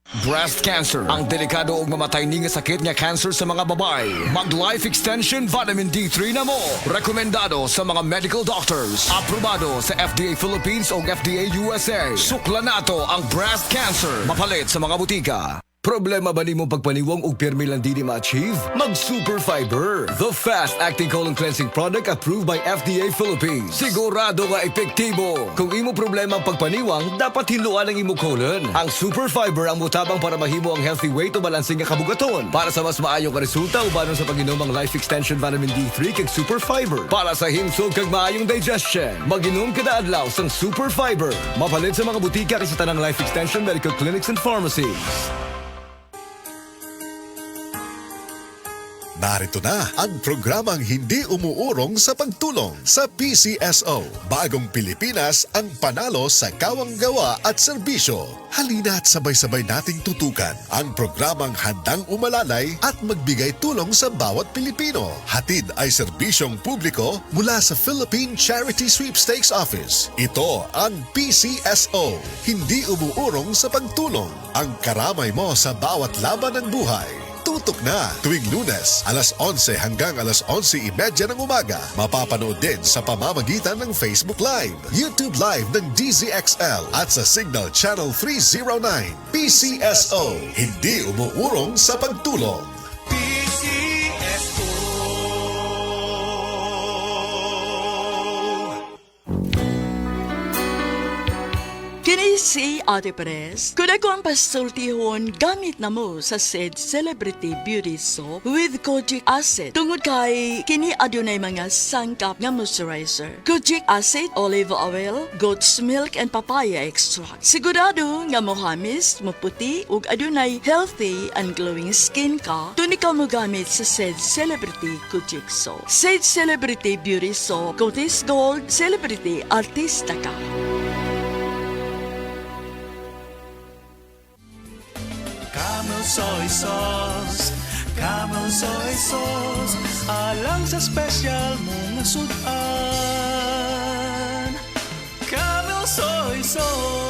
Breast cancer, ang delikado o mamatay ni nga sakit nga cancer sa mga babae. Mag Life Extension Vitamin D3 na mo. Rekomendado sa mga medical doctors. Aprobado sa FDA Philippines o FDA USA. Sukla nato ang breast cancer. Mapalit sa mga butika. Problema ba nimo pagpaniwang og pirmi lang di ma-achieve? Mag Super Fiber, the fast-acting colon cleansing product approved by FDA Philippines. Sigurado nga epektibo. Kung imo problema ang pagpaniwang, dapat hiluan ang imo colon. Ang Super Fiber ang mutabang para mahimo ang healthy weight o balansing nga kabugaton. Para sa mas maayong ka resulta, ubanon sa pag-inom ang Life Extension Vitamin D3 kag Super Fiber. Para sa himsog kag maayong digestion, mag-inom kada adlaw sang Super Fiber. Mapalit sa mga butika kay sa tanang Life Extension Medical Clinics and Pharmacies. Narito na ang programang hindi umuurong sa pagtulong sa PCSO. Bagong Pilipinas ang panalo sa kawang-gawa at serbisyo. Halina at sabay-sabay nating tutukan ang programang handang umalalay at magbigay tulong sa bawat Pilipino. Hatid ay serbisyong publiko mula sa Philippine Charity Sweepstakes Office. Ito ang PCSO. Hindi umuurong sa pagtulong. Ang karamay mo sa bawat laban ng buhay. Tutok na tuwing Lunes, alas 11 hanggang alas 11:30 ng umaga. Mapapanood din sa pamamagitan ng Facebook Live, YouTube Live ng DZXL at sa Signal Channel 309. PCSO, hindi umuurong sa pagtulong. Kini si Ate Perez. Kung ako ang pasultihon, gamit na mo sa said Celebrity Beauty Soap with Kojic Acid. Tungod kay kini adunay mga sangkap nga moisturizer. Kojic Acid, olive oil, goat's milk, and papaya extract. Sigurado nga mohamis, maputi, ug adunay healthy and glowing skin ka, tuni ka mo gamit sa said Celebrity Kojic Soap. Said Celebrity Beauty Soap, Cotis Gold, Celebrity Artista ka. Camel soy sauce, Camel soy sauce, alang sa special mong sudan. Camel soy sauce.